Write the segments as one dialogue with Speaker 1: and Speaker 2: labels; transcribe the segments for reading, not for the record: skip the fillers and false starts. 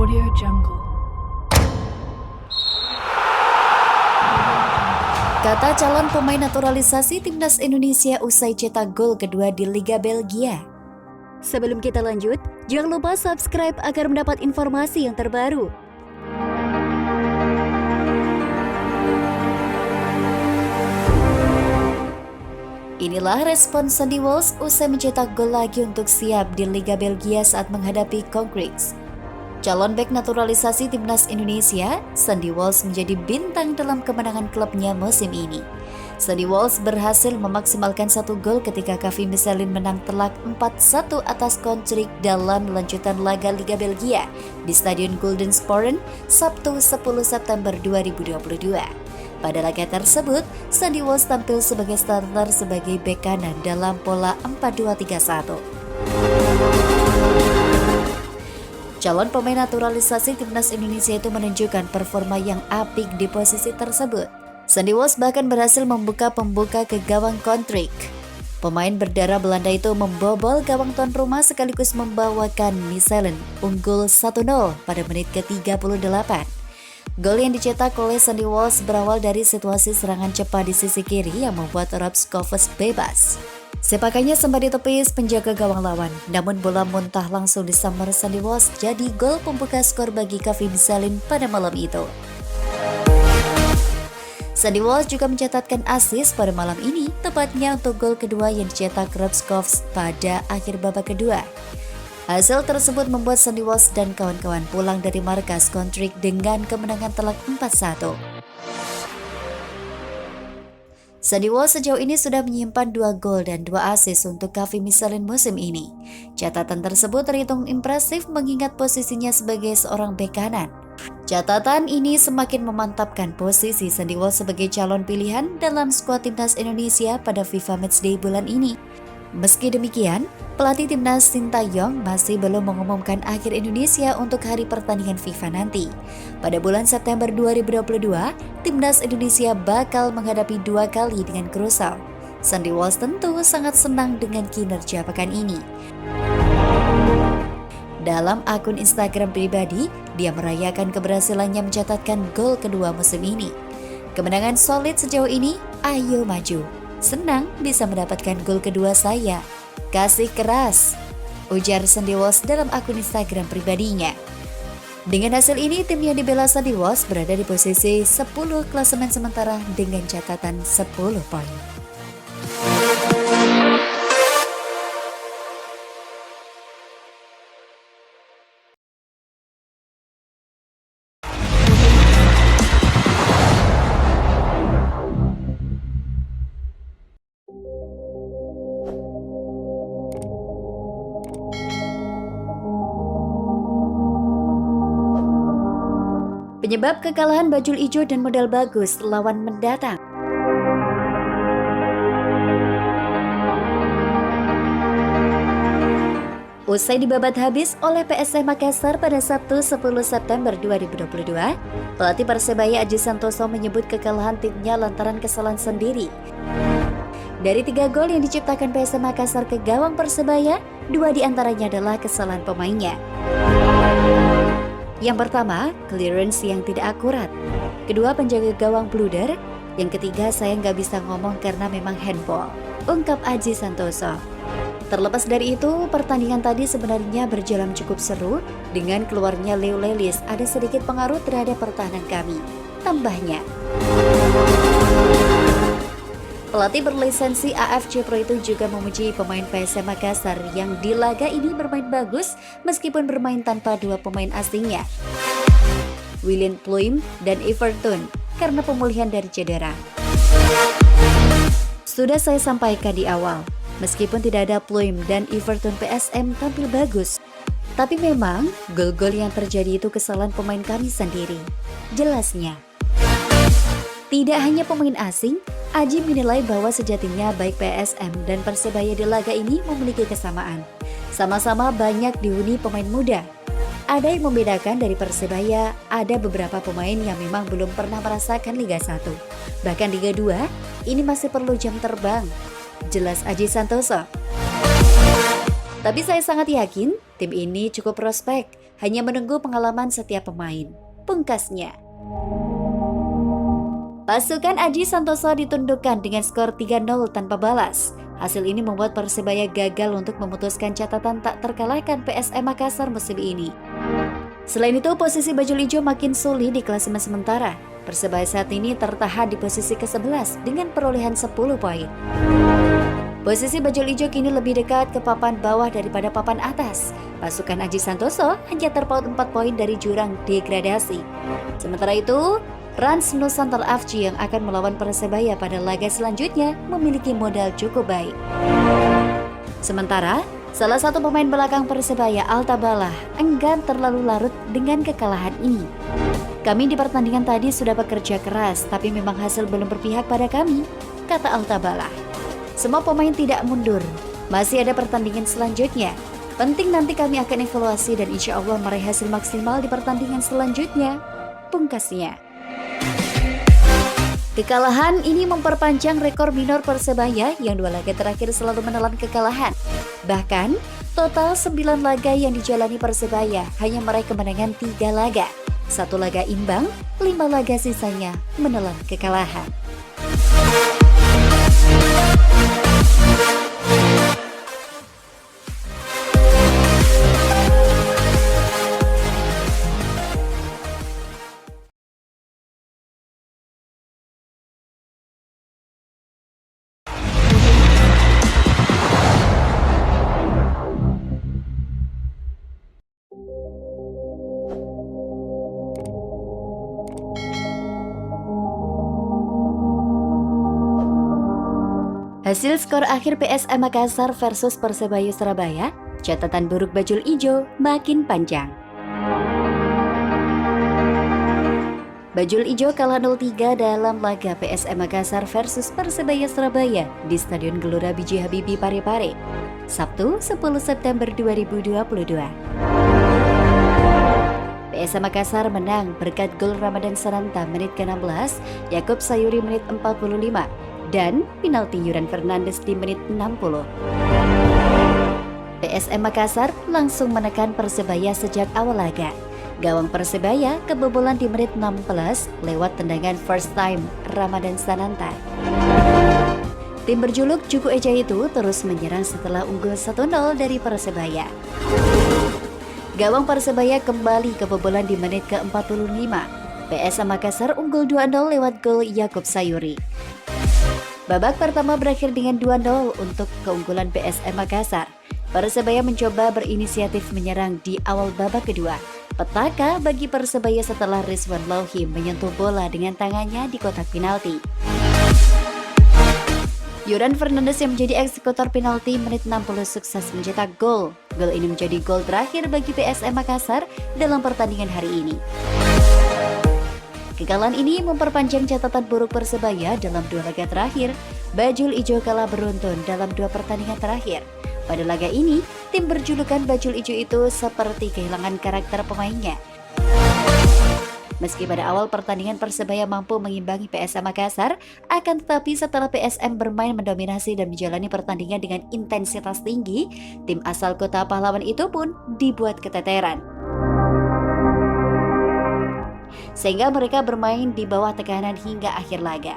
Speaker 1: Audio Jungle.
Speaker 2: Kata calon pemain naturalisasi Timnas Indonesia usai cetak gol kedua di Liga Belgia.
Speaker 3: Sebelum kita lanjut, jangan lupa subscribe agar mendapat informasi yang terbaru.
Speaker 2: Inilah respon Sandy Walsh usai mencetak gol lagi untuk siap di Liga Belgia saat menghadapi Konkriks. Calon bek naturalisasi Timnas Indonesia, Sandy Walsh menjadi bintang dalam kemenangan klubnya musim ini. Sandy Walsh berhasil memaksimalkan satu gol ketika KV Mechelen menang telak 4-1 atas Kortrijk dalam lanjutan laga Liga Belgia di Stadion Guldensporen Sabtu 10 September 2022. Pada laga tersebut, Sandy Walsh tampil sebagai starter sebagai bek kanan dalam pola 4-2-3-1. Calon pemain naturalisasi Timnas Indonesia itu menunjukkan performa yang apik di posisi tersebut. Sandy Walsh bahkan berhasil membuka pembuka ke gawang Kortrijk. Pemain berdarah Belanda itu membobol gawang tuan rumah sekaligus membawakan Mechelen unggul 1-0 pada menit ke-38. Gol yang dicetak oleh Sandy Walsh berawal dari situasi serangan cepat di sisi kiri yang membuat Rob Schoofs bebas. Sepakannya sempat ditepis penjaga gawang lawan, namun bola muntah langsung disambar Sandy Walsh jadi gol pembuka skor bagi KV Mechelen pada malam itu. Sandy Walsh juga mencatatkan assist pada malam ini, tepatnya untuk gol kedua yang dicetak Rob Schoofs pada akhir babak kedua. Hasil tersebut membuat Sandy Walsh dan kawan-kawan pulang dari markas Kortrijk dengan kemenangan telak 4-1. Sandy Walsh sejauh ini sudah menyimpan 2 gol dan 2 assist untuk KV Mechelen musim ini. Catatan tersebut terhitung impresif mengingat posisinya sebagai seorang bek kanan. Catatan ini semakin memantapkan posisi Sandy Walsh sebagai calon pilihan dalam skuad Timnas Indonesia pada FIFA Matchday bulan ini. Meski demikian, pelatih Timnas Sintayong masih belum mengumumkan akhir Indonesia untuk hari pertandingan FIFA nanti. Pada bulan September 2022, Timnas Indonesia bakal menghadapi 2 kali dengan Kroasia. Sandy Walsh tentu sangat senang dengan kinerja pekan ini. Dalam akun Instagram pribadi, dia merayakan keberhasilannya mencatatkan gol kedua musim ini. Kemenangan solid sejauh ini, ayo maju. Senang bisa mendapatkan gol kedua saya. Kasih keras, ujar Sandy Walsh dalam akun Instagram pribadinya. Dengan hasil ini, tim yang dibela Sandy Walsh berada di posisi 10 klasemen sementara dengan catatan 10 poin. Penyebab kekalahan Bajul Ijo dan modal bagus lawan mendatang. Usai dibabat habis oleh PSM Makassar pada Sabtu 10 September 2022, pelatih Persebaya Aji Santoso menyebut kekalahan timnya lantaran kesalahan sendiri. Dari 3 gol yang diciptakan PSM Makassar ke gawang Persebaya, 2 diantaranya adalah kesalahan pemainnya. Yang pertama, clearance yang tidak akurat. Kedua, penjaga gawang blunder. Yang ketiga, saya nggak bisa ngomong karena memang handball, ungkap Aji Santoso. Terlepas dari itu, pertandingan tadi sebenarnya berjalan cukup seru. Dengan keluarnya Leo Lelis ada sedikit pengaruh terhadap pertahanan kami, tambahnya. Pelatih berlisensi AFC Pro itu juga memuji pemain PSM Makassar yang di laga ini bermain bagus meskipun bermain tanpa 2 pemain asingnya, William Pluim dan Everton, karena pemulihan dari cedera. Sudah saya sampaikan di awal, meskipun tidak ada Pluim dan Everton, PSM tampil bagus. Tapi memang gol-gol yang terjadi itu kesalahan pemain kami sendiri, jelasnya. Tidak hanya pemain asing, Aji menilai bahwa sejatinya baik PSM dan Persebaya di laga ini memiliki kesamaan. Sama-sama banyak dihuni pemain muda. Ada yang membedakan dari Persebaya, ada beberapa pemain yang memang belum pernah merasakan Liga 1. Bahkan Liga 2, ini masih perlu jam terbang, jelas Aji Santoso. Tapi saya sangat yakin tim ini cukup prospek. hanya menunggu pengalaman setiap pemain, pungkasnya. Pasukan Aji Santoso ditundukkan dengan skor 3-0 tanpa balas. Hasil ini membuat Persebaya gagal untuk memutuskan catatan tak terkalahkan PSM Makassar musim ini. Selain itu, posisi Bajul Ijo makin sulit di klasemen sementara. Persebaya saat ini tertahan di posisi ke-11 dengan perolehan 10 poin. Posisi Bajul Ijo kini lebih dekat ke papan bawah daripada papan atas. Pasukan Aji Santoso hanya terpaut 4 poin dari jurang degradasi. Sementara itu, Rans Nusantara FC yang akan melawan Persebaya pada laga selanjutnya memiliki modal cukup baik. Sementara, salah satu pemain belakang Persebaya, Altabala, enggan terlalu larut dengan kekalahan ini. Kami di pertandingan tadi sudah bekerja keras, tapi memang hasil belum berpihak pada kami, kata Altabala. Semua pemain tidak mundur, masih ada pertandingan selanjutnya. Penting nanti kami akan evaluasi dan insya Allah meraih hasil maksimal di pertandingan selanjutnya, pungkasnya. Kekalahan ini memperpanjang rekor minor Persebaya yang 2 laga terakhir selalu menelan kekalahan. Bahkan, total 9 laga yang dijalani Persebaya hanya meraih kemenangan 3 laga. 1 laga imbang, 5 laga sisanya menelan kekalahan. Hasil skor akhir PSM Makassar versus Persebaya Surabaya, catatan buruk Bajul Ijo makin panjang. Bajul Ijo kalah 0-3 dalam laga PSM Makassar versus Persebaya Surabaya di Stadion Gelora B.J. Habibie Parepare, Sabtu 10 September 2022. PSM Makassar menang berkat gol Ramadan Sananta menit ke-16, Yakub Sayuri menit 45, dan penalti Yuran Fernandes di menit 60. PSM Makassar langsung menekan Persebaya sejak awal laga. Gawang Persebaya kebobolan di menit 16 lewat tendangan first time Ramadan Sananta. Tim berjuluk Juku Eja itu terus menyerang setelah unggul 1-0 dari Persebaya. Gawang Persebaya kembali kebobolan di menit ke-45. PSM Makassar unggul 2-0 lewat gol Yakub Sayuri. Babak pertama berakhir dengan 2-0 untuk keunggulan PSM Makassar. Persebaya mencoba berinisiatif menyerang di awal babak kedua. Petaka bagi Persebaya setelah Rizwan Lauhi menyentuh bola dengan tangannya di kotak penalti. Yuran Fernandes yang menjadi eksekutor penalti menit 60 sukses mencetak gol. Gol ini menjadi gol terakhir bagi PSM Makassar dalam pertandingan hari ini. Kekalahan ini memperpanjang catatan buruk Persebaya dalam 2 laga terakhir. Bajul Ijo kalah beruntun dalam 2 pertandingan terakhir. Pada laga ini, tim berjulukan Bajul Ijo itu seperti kehilangan karakter pemainnya. Meski pada awal pertandingan Persebaya mampu mengimbangi PSM Makassar, akan tetapi setelah PSM bermain mendominasi dan menjalani pertandingan dengan intensitas tinggi, tim asal kota pahlawan itu pun dibuat keteteran. Sehingga mereka bermain di bawah tekanan hingga akhir laga.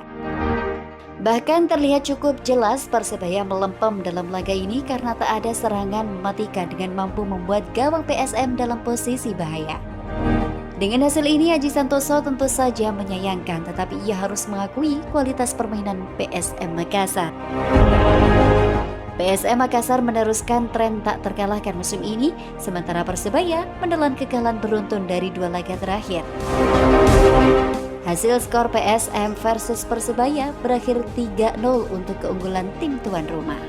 Speaker 2: Bahkan terlihat cukup jelas Persebaya melempem dalam laga ini karena tak ada serangan mematikan dengan mampu membuat gawang PSM dalam posisi bahaya. Dengan hasil ini, Aji Santoso tentu saja menyayangkan, tetapi ia harus mengakui kualitas permainan PSM Makassar. PSM Makassar meneruskan tren tak terkalahkan musim ini, sementara Persebaya menelan kekalahan beruntun dari 2 laga terakhir. Hasil skor PSM versus Persebaya berakhir 3-0 untuk keunggulan tim tuan rumah.